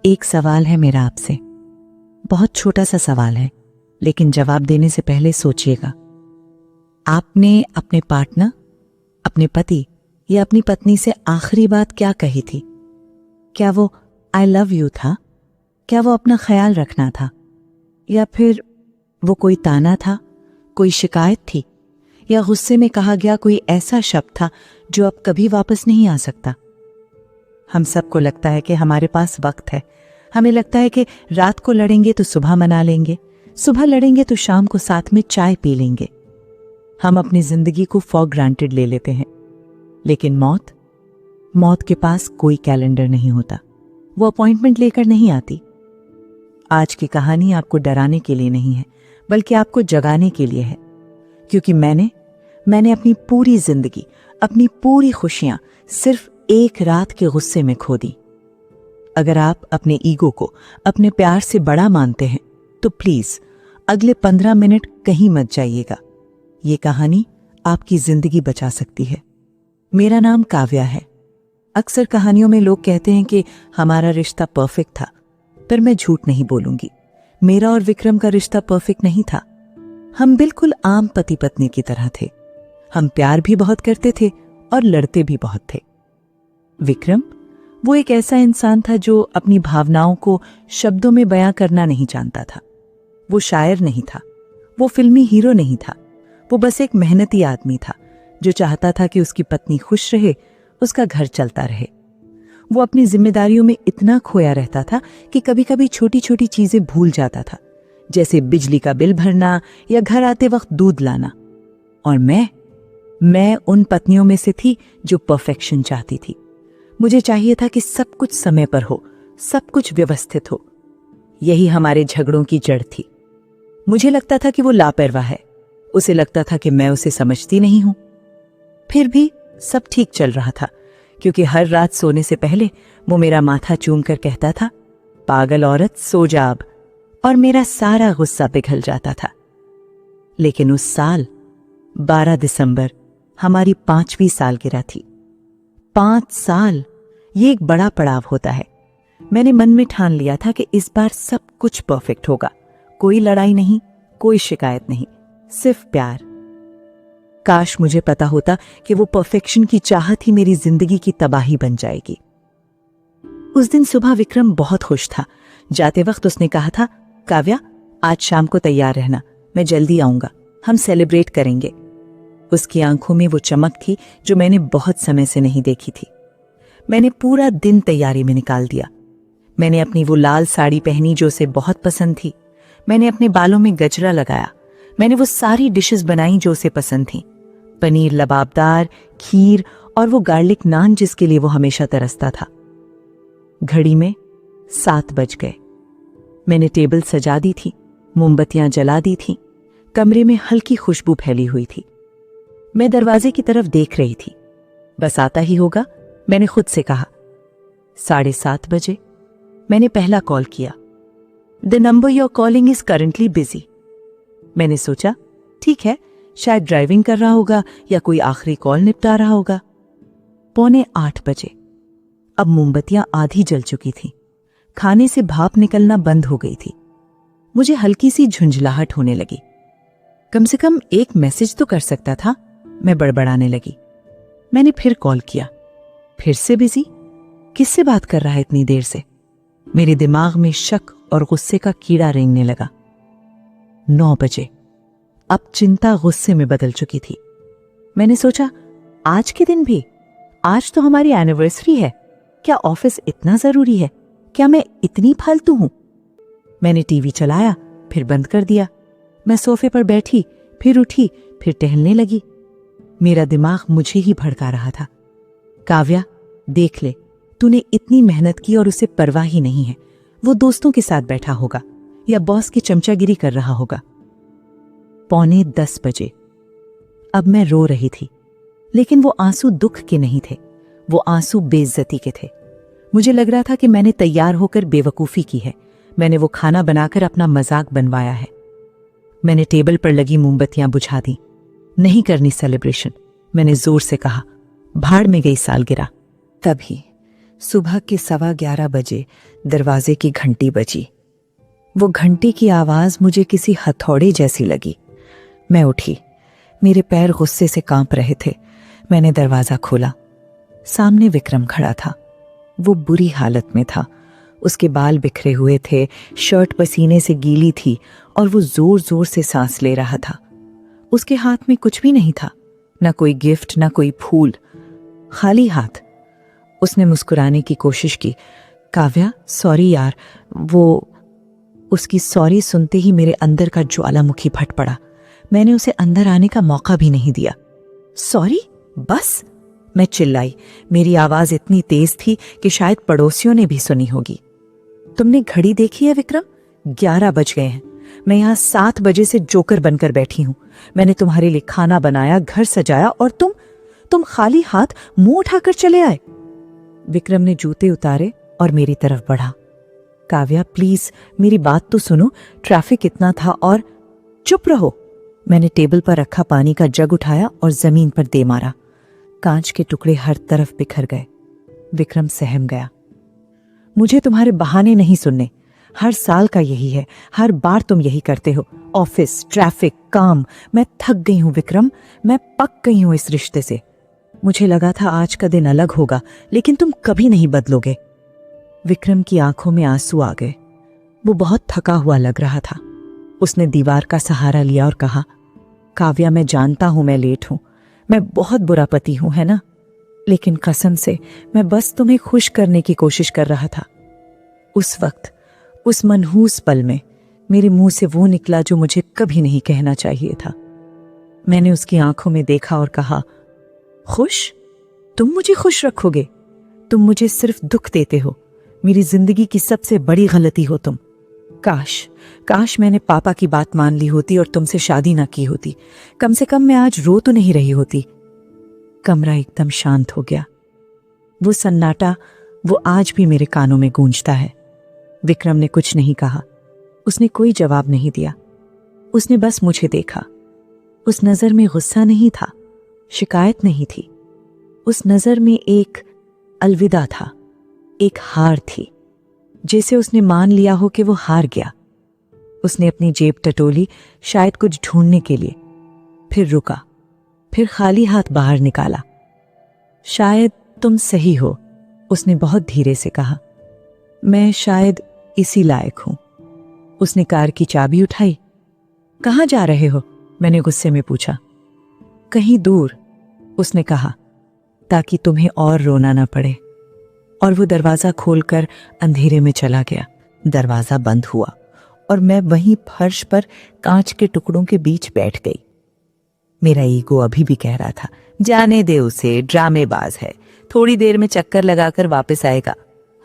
एक सवाल है मेरा आपसे। बहुत छोटा सा सवाल है, लेकिन जवाब देने से पहले सोचिएगा। आपने अपने पार्टनर, अपने पति या अपनी पत्नी से आखिरी बात क्या कही थी? क्या वो आई लव यू था? क्या वो अपना ख्याल रखना था? या फिर वो कोई ताना था, कोई शिकायत थी, या गुस्से में कहा गया कोई ऐसा शब्द था जो अब कभी वापस नहीं आ सकता? हम सबको लगता है कि हमारे पास वक्त है। हमें लगता है कि रात को लड़ेंगे तो सुबह मना लेंगे, सुबह लड़ेंगे तो शाम को साथ में चाय पी लेंगे। हम अपनी जिंदगी को फॉर ग्रांटेड ले लेते हैं। लेकिन मौत के पास कोई कैलेंडर नहीं होता। वो अपॉइंटमेंट लेकर नहीं आती। आज की कहानी आपको डराने के लिए नहीं है, बल्कि आपको जगाने के लिए है। क्योंकि मैंने अपनी पूरी जिंदगी, अपनी पूरी खुशियां सिर्फ एक रात के गुस्से में खो दी। अगर आप अपने ईगो को अपने प्यार से बड़ा मानते हैं तो प्लीज अगले 15 मिनट कहीं मत जाइएगा। ये कहानी आपकी जिंदगी बचा सकती है। मेरा नाम काव्या है। अक्सर कहानियों में लोग कहते हैं कि हमारा रिश्ता परफेक्ट था, पर मैं झूठ नहीं बोलूंगी। मेरा और विक्रम का रिश्ता परफेक्ट नहीं था। हम बिल्कुल आम पति पत्नी की तरह थे। हम प्यार भी बहुत करते थे और लड़ते भी बहुत थे। विक्रम वो एक ऐसा इंसान था जो अपनी भावनाओं को शब्दों में बयां करना नहीं जानता था। वो शायर नहीं था, वो फिल्मी हीरो नहीं था। वो बस एक मेहनती आदमी था जो चाहता था कि उसकी पत्नी खुश रहे, उसका घर चलता रहे। वो अपनी जिम्मेदारियों में इतना खोया रहता था कि कभी कभी छोटी छोटी चीजें भूल जाता था, जैसे बिजली का बिल भरना या घर आते वक्त दूध लाना। और मैं उन पत्नियों में से थी जो परफेक्शन चाहती थी। मुझे चाहिए था कि सब कुछ समय पर हो, सब कुछ व्यवस्थित हो। यही हमारे झगड़ों की जड़ थी। मुझे लगता था कि वो लापरवाह है, उसे लगता था कि मैं उसे समझती नहीं हूं। फिर भी सब ठीक चल रहा था, क्योंकि हर रात सोने से पहले वो मेरा माथा चूमकर कहता था, पागल औरत सो जा अब, और मेरा सारा गुस्सा पिघल जाता था। लेकिन उस साल 12 दिसंबर हमारी 5वीं सालगिरह थी। 5 साल, ये एक बड़ा पड़ाव होता है। मैंने मन में ठान लिया था कि इस बार सब कुछ परफेक्ट होगा। कोई लड़ाई नहीं, कोई शिकायत नहीं, सिर्फ प्यार। काश मुझे पता होता कि वो परफेक्शन की चाहत ही मेरी जिंदगी की तबाही बन जाएगी। उस दिन सुबह विक्रम बहुत खुश था। जाते वक्त उसने कहा था, काव्या आज शाम को तैयार रहना, मैं जल्दी आऊंगा, हम सेलिब्रेट करेंगे। उसकी आंखों में वो चमक थी जो मैंने बहुत समय से नहीं देखी थी। मैंने पूरा दिन तैयारी में निकाल दिया। मैंने अपनी वो लाल साड़ी पहनी जो उसे बहुत पसंद थी। मैंने अपने बालों में गजरा लगाया। मैंने वो सारी डिशेस बनाई जो उसे पसंद थी, पनीर लबाबदार, खीर और वो गार्लिक नान जिसके लिए वो हमेशा तरसता था। घड़ी में 7 बज गए। मैंने टेबल सजा दी थी, मोमबत्तियां जला दी थी, कमरे में हल्की खुशबू फैली हुई थी। मैं दरवाजे की तरफ देख रही थी। बस आता ही होगा, मैंने खुद से कहा। 7:30 बजे मैंने पहला कॉल किया। The number you are calling is currently busy. मैंने सोचा ठीक है, शायद ड्राइविंग कर रहा होगा या कोई आखिरी कॉल निपटा रहा होगा। 7:45 बजे। अब मोमबत्तियां आधी जल चुकी थी। खाने से भाप निकलना बंद हो गई थी। मुझे हल्की सी झुंझलाहट होने लगी। कम से कम एक मैसेज तो कर सकता था, मैं बड़बड़ाने लगी। मैंने फिर कॉल किया। फिर से बिजी। किससे बात कर रहा है इतनी देर से? मेरे दिमाग में शक और गुस्से का कीड़ा रेंगने लगा। 9 बजे। अब चिंता गुस्से में बदल चुकी थी। मैंने सोचा, आज के दिन भी? आज तो हमारी एनिवर्सरी है। क्या ऑफिस इतना जरूरी है? क्या मैं इतनी फालतू हूं? मैंने टीवी चलाया, फिर बंद कर दिया। मैं सोफे पर बैठी, फिर उठी, फिर टहलने लगी। मेरा दिमाग मुझे ही भड़का रहा था। काव्या, देख ले, तूने इतनी मेहनत की और उसे परवाह ही नहीं है। वो दोस्तों के साथ बैठा होगा या बॉस की चमचागिरी कर रहा होगा। 9:45 बजे। अब मैं रो रही थी, लेकिन वो आंसू दुख के नहीं थे, वो आंसू बेइज्जती के थे। मुझे लग रहा था कि मैंने तैयार होकर बेवकूफी की है। मैंने वो खाना बनाकर अपना मजाक बनवाया है। मैंने टेबल पर लगी मोमबत्तियां बुझा दी। नहीं करनी सेलिब्रेशन, मैंने जोर से कहा। भाड़ में गई सालगिरह। तभी सुबह के 11:15 बजे दरवाजे की घंटी बजी। वो घंटी की आवाज मुझे किसी हथौड़े जैसी लगी। मैं उठी, मेरे पैर गुस्से से कांप रहे थे। मैंने दरवाजा खोला। सामने विक्रम खड़ा था। वो बुरी हालत में था। उसके बाल बिखरे हुए थे, शर्ट पसीने से गीली थी और वो जोर जोर से सांस ले रहा था। उसके हाथ में कुछ भी नहीं था, ना कोई गिफ्ट, ना कोई फूल, खाली हाथ। उसने मुस्कुराने की कोशिश की। काव्या, सॉरी यार। वो उसकी सॉरी सुनते ही मेरे अंदर का ज्वालामुखी फट पड़ा। मैंने उसे अंदर आने का मौका भी नहीं दिया। सॉरी? बस, मैं चिल्लाई। मेरी आवाज इतनी तेज थी कि शायद पड़ोसियों ने भी सुनी होगी। तुमने घड़ी देखी है विक्रम? 11 बज गए हैं। मैं यहां 7 बजे से जोकर बनकर बैठी हूं। मैंने तुम्हारे लिए खाना बनाया, घर सजाया और तुम खाली हाथ मुंह उठाकर चले आए। विक्रम ने जूते उतारे और मेरी तरफ बढ़ा। काव्या प्लीज मेरी बात तो सुनो, ट्रैफिक इतना था और चुप रहो। मैंने टेबल पर रखा पानी का जग उठाया और जमीन पर दे मारा। कांच के टुकड़े हर तरफ बिखर गए। विक्रम सहम गया। मुझे तुम्हारे बहाने नहीं सुनने। हर साल का यही है, हर बार तुम यही करते हो। ऑफिस, ट्रैफिक, काम। मैं थक गई हूं विक्रम, मैं पक गई हूं इस रिश्ते से। मुझे लगा था आज का दिन अलग होगा, लेकिन तुम कभी नहीं बदलोगे। विक्रम की आंखों में आंसू आ गए। वो बहुत थका हुआ लग रहा था। उसने दीवार का सहारा लिया और कहा, काव्या मैं जानता हूं मैं लेट हूं, मैं बहुत बुरा पति हूं, है ना? लेकिन कसम से मैं बस तुम्हें खुश करने की कोशिश कर रहा था। उस वक्त, उस मनहूस पल में मेरे मुंह से वो निकला जो मुझे कभी नहीं कहना चाहिए था। मैंने उसकी आंखों में देखा और कहा, खुश? तुम मुझे खुश रखोगे? तुम मुझे सिर्फ दुख देते हो। मेरी जिंदगी की सबसे बड़ी गलती हो तुम। काश मैंने पापा की बात मान ली होती और तुमसे शादी ना की होती। कम से कम मैं आज रो तो नहीं रही होती। कमरा एकदम शांत हो गया। वो सन्नाटा, वो आज भी मेरे कानों में गूंजता है। विक्रम ने कुछ नहीं कहा। उसने कोई जवाब नहीं दिया। उसने बस मुझे देखा। उस नजर में गुस्सा नहीं था, शिकायत नहीं थी। उस नजर में एक अलविदा था, एक हार थी। जैसे उसने मान लिया हो कि वो हार गया। उसने अपनी जेब टटोली, शायद कुछ ढूंढने के लिए, फिर रुका, फिर खाली हाथ बाहर निकाला। शायद तुम सही हो, उसने बहुत धीरे से कहा। मैं शायद इसी लायक हूं। उसने कार की चाबी उठाई। कहां जा रहे हो? मैंने गुस्से में पूछा। कहीं दूर, उसने कहा, ताकि तुम्हें और रोना ना पड़े। और वो दरवाजा खोलकर अंधेरे में चला गया। दरवाजा बंद हुआ और मैं वहीं फर्श पर कांच के टुकड़ों के बीच बैठ गई। मेरा ईगो अभी भी कह रहा था, जाने दे उसे, ड्रामेबाज है, थोड़ी देर में चक्कर लगाकर वापस आएगा,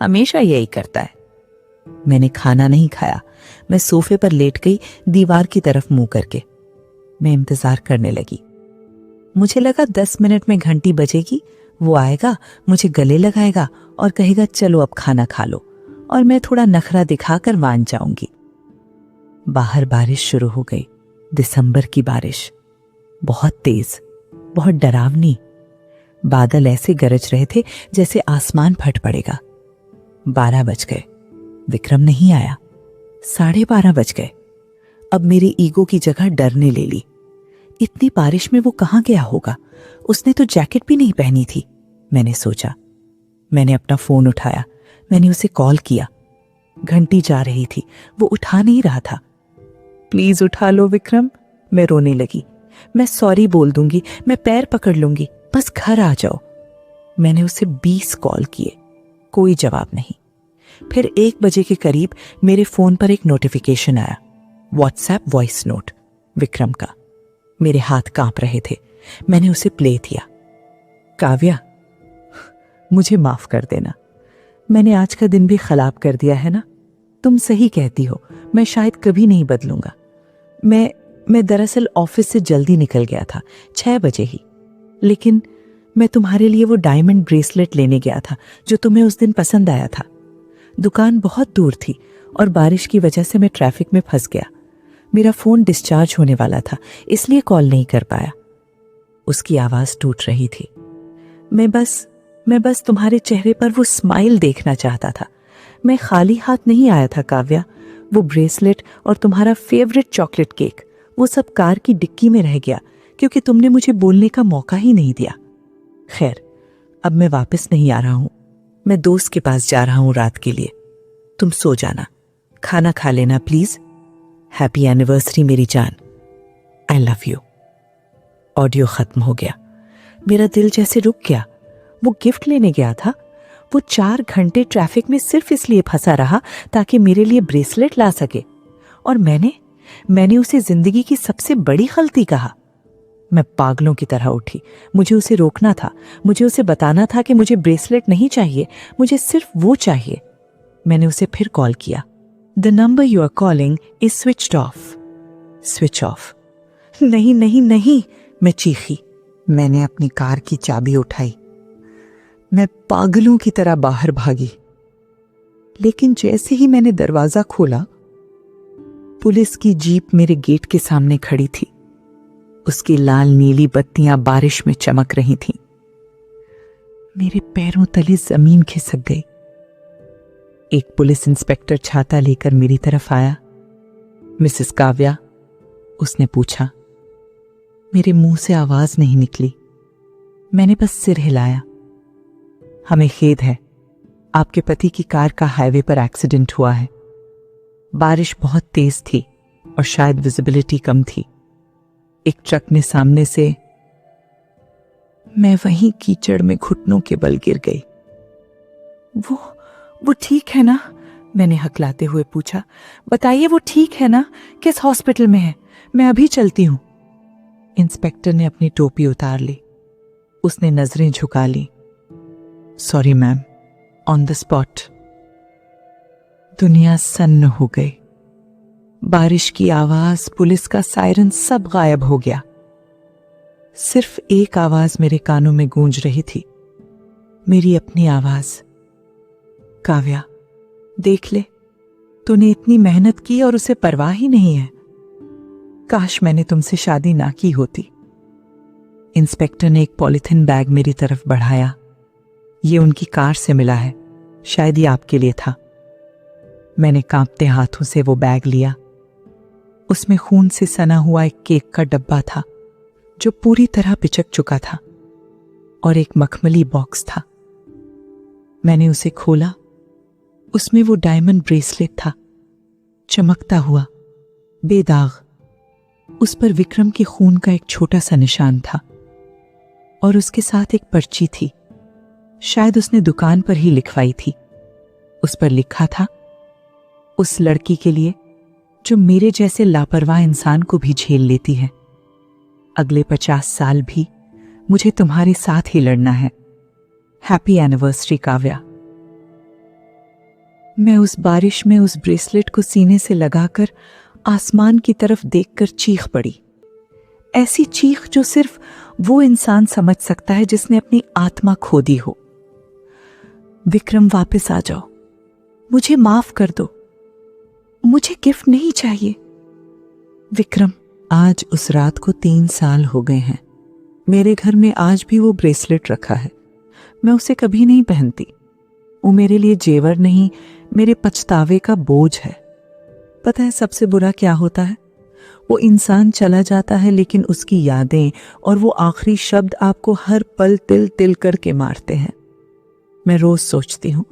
हमेशा यही करता है। मैंने खाना नहीं खाया। मैं सोफे पर लेट गई, दीवार की तरफ मुंह करके। मैं इंतजार करने लगी। मुझे लगा 10 मिनट में घंटी बजेगी, वो आएगा, मुझे गले लगाएगा और कहेगा चलो अब खाना खा लो, और मैं थोड़ा नखरा दिखाकर मान जाऊंगी। बाहर बारिश शुरू हो गई। दिसंबर की बारिश, बहुत तेज, बहुत डरावनी। बादल ऐसे गरज रहे थे जैसे आसमान फट पड़ेगा। 12 बज गए। विक्रम नहीं आया। 12:30 बज गए। अब मेरे ईगो की जगह डर ने ले ली। इतनी बारिश में वो कहां गया होगा? उसने तो जैकेट भी नहीं पहनी थी, मैंने सोचा। मैंने अपना फोन उठाया। मैंने उसे कॉल किया। घंटी जा रही थी, वो उठा नहीं रहा था। प्लीज उठा लो विक्रम, मैं रोने लगी। मैं सॉरी बोल दूंगी, मैं पैर पकड़ लूंगी, बस घर आ जाओ। मैंने उसे 20 कॉल किए, कोई जवाब नहीं। फिर 1 बजे के करीब मेरे फोन पर एक नोटिफिकेशन आया, व्हाट्सएप वॉइस नोट, विक्रम का। मेरे हाथ कांप रहे थे। मैंने उसे प्ले किया। काव्या, मुझे माफ कर देना, मैंने आज का दिन भी खराब कर दिया है ना। तुम सही कहती हो, मैं शायद कभी नहीं बदलूंगा। मैं दरअसल ऑफिस से जल्दी निकल गया था, 6 बजे ही। लेकिन मैं तुम्हारे लिए वो डायमंड ब्रेसलेट लेने गया था जो तुम्हें उस दिन पसंद आया था। दुकान बहुत दूर थी और बारिश की वजह से मैं ट्रैफिक में फंस गया। मेरा फोन डिस्चार्ज होने वाला था, इसलिए कॉल नहीं कर पाया। उसकी आवाज टूट रही थी। मैं बस मैं बस तुम्हारे चेहरे पर वो स्माइल देखना चाहता था। मैं खाली हाथ नहीं आया था काव्या। वो ब्रेसलेट और तुम्हारा फेवरेट चॉकलेट केक, वो सब कार की डिक्की में रह गया क्योंकि तुमने मुझे बोलने का मौका ही नहीं दिया। खैर, अब मैं वापस नहीं आ रहा हूं। मैं दोस्त के पास जा रहा हूं रात के लिए। तुम सो जाना, खाना खा लेना प्लीज। हैप्पी एनिवर्सरी मेरी जान। I love you. ऑडियो खत्म हो गया। मेरा दिल जैसे रुक गया। वो गिफ्ट लेने गया था। वो 4 घंटे ट्रैफिक में सिर्फ इसलिए फंसा रहा ताकि मेरे लिए ब्रेसलेट ला सके। और मैंने उसे जिंदगी की सबसे बड़ी गलती कहा। मैं पागलों की तरह उठी। मुझे उसे रोकना था। मुझे उसे बताना था कि मुझे ब्रेसलेट नहीं चाहिए, मुझे सिर्फ वो चाहिए। मैंने उसे फिर कॉल किया। The number you are calling is switched off. Switch off. नहीं नहीं नहीं, मैं चीखी। मैंने अपनी कार की चाबी उठाई। मैं पागलों की तरह बाहर भागी। लेकिन जैसे ही मैंने दरवाजा खोला, पुलिस की जीप मेरे गेट के सामने खड़ी थी। उसकी लाल नीली बत्तियां बारिश में चमक रही थीं। मेरे पैरों तले जमीन खिसक गई। एक पुलिस इंस्पेक्टर छाता लेकर मेरी तरफ आया। मिसेस काव्या, उसने पूछा। मेरे मुंह से आवाज नहीं निकली। मैंने बस सिर हिलाया। हमें खेद है, आपके पति की कार का हाईवे पर एक्सीडेंट हुआ है। बारिश बहुत तेज थी और शायद विजिबिलिटी कम थी। एक ट्रक ने सामने से। मैं वहीं कीचड़ में घुटनों के बल गिर गई। वो ठीक है ना? मैंने हकलाते हुए पूछा। बताइए, वो ठीक है ना? किस हॉस्पिटल में है? मैं अभी चलती हूं। इंस्पेक्टर ने अपनी टोपी उतार ली। उसने नजरें झुका ली। Sorry ma'am, on the spot. दुनिया सन्न हो गई। बारिश की आवाज, पुलिस का सायरन, सब गायब हो गया। सिर्फ एक आवाज मेरे कानों में गूंज रही थी, मेरी अपनी आवाज। काव्या, देख ले, तूने इतनी मेहनत की और उसे परवाह ही नहीं है। काश मैंने तुमसे शादी ना की होती। इंस्पेक्टर ने एक पॉलिथीन बैग मेरी तरफ बढ़ाया। ये उनकी कार से मिला है, शायद ये आपके लिए था। मैंने कांपते हाथों से वो बैग लिया। उसमें खून से सना हुआ एक केक का डब्बा था जो पूरी तरह पिचक चुका था, और एक मखमली बॉक्स था। मैंने उसे खोला। उसमें वो डायमंड ब्रेसलेट था, चमकता हुआ, बेदाग। उस पर विक्रम के खून का एक छोटा सा निशान था और उसके साथ एक पर्ची थी। शायद उसने दुकान पर ही लिखवाई थी। उस पर लिखा था, उस लड़की के लिए जो मेरे जैसे लापरवाह इंसान को भी झेल लेती है। अगले 50 साल भी मुझे तुम्हारे साथ ही लड़ना है। Happy anniversary Kavya. मैं उस बारिश में उस ब्रेसलेट को सीने से लगाकर आसमान की तरफ देखकर चीख पड़ी। ऐसी चीख जो सिर्फ वो इंसान समझ सकता है जिसने अपनी आत्मा खो दी हो। विक्रम, वापस आ जाओ, मुझे माफ कर दो, मुझे गिफ्ट नहीं चाहिए। विक्रम, आज उस रात को 3 साल हो गए हैं। मेरे घर में आज भी वो ब्रेसलेट रखा है। मैं उसे कभी नहीं पहनती। वो मेरे लिए जेवर नहीं, मेरे पछतावे का बोझ है। पता है सबसे बुरा क्या होता है? वो इंसान चला जाता है, लेकिन उसकी यादें और वो आखिरी शब्द आपको हर पल तिल तिल करके मारते हैं। मैं रोज सोचती हूँ,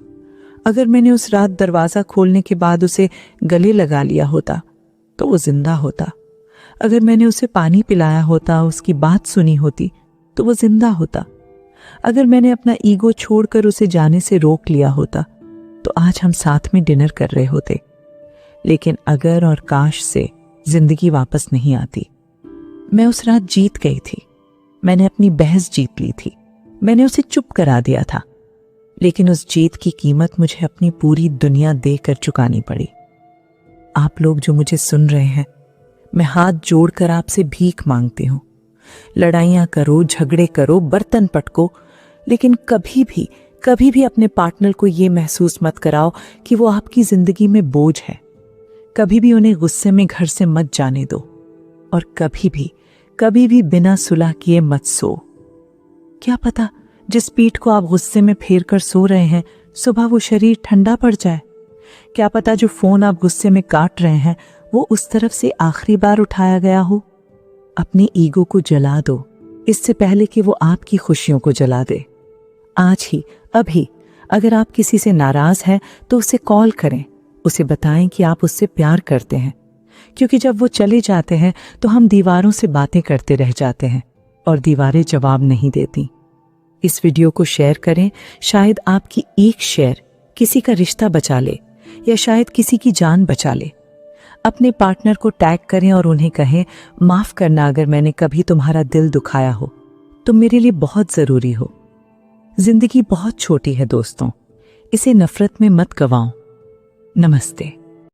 अगर मैंने उस रात दरवाजा खोलने के बाद उसे गले लगा लिया होता तो वो जिंदा होता। अगर मैंने उसे पानी पिलाया होता, उसकी बात सुनी होती तो वो जिंदा होता। अगर मैंने अपना ईगो छोड़कर उसे जाने से रोक लिया होता तो आज हम साथ में डिनर कर रहे होते। लेकिन अगर और काश से जिंदगी वापस नहीं आती। मैं उस रात जीत गई थी। मैंने अपनी बहस जीत ली थी। मैंने उसे चुप करा दिया था। लेकिन उस जीत की कीमत मुझे अपनी पूरी दुनिया देकर चुकानी पड़ी। आप लोग जो मुझे सुन रहे हैं, मैं हाथ जोड़कर आपसे भीख मांगती हूँ। लड़ाइयाँ करो, झगड़े करो, बर्तन पटको, लेकिन कभी भी अपने पार्टनर को ये महसूस मत कराओ कि वो आपकी जिंदगी में बोझ है। कभी भी उन्हें गुस्से में घर से मत जाने दो, और कभी भी बिना सुलह किए मत सो। क्या पता जिस पीठ को आप गुस्से में फेर कर सो रहे हैं, सुबह वो शरीर ठंडा पड़ जाए। क्या पता जो फोन आप गुस्से में काट रहे हैं वो उस तरफ से आखिरी बार उठाया गया हो। अपने ईगो को जला दो इससे पहले कि वो आपकी खुशियों को जला दे। आज ही, अभी अगर आप किसी से नाराज हैं तो उसे कॉल करें, उसे बताएं कि आप उससे प्यार करते हैं, क्योंकि जब वो चले जाते हैं तो हम दीवारों से बातें करते रह जाते हैं और दीवारें जवाब नहीं देती। इस वीडियो को शेयर करें, शायद आपकी एक शेयर किसी का रिश्ता बचा ले या शायद किसी की जान बचा ले। अपने पार्टनर को टैग करें और उन्हें कहें, माफ करना अगर मैंने कभी तुम्हारा दिल दुखाया हो, तुम मेरे लिए बहुत जरूरी हो। जिंदगी बहुत छोटी है दोस्तों, इसे नफरत में मत गवाओ। नमस्ते।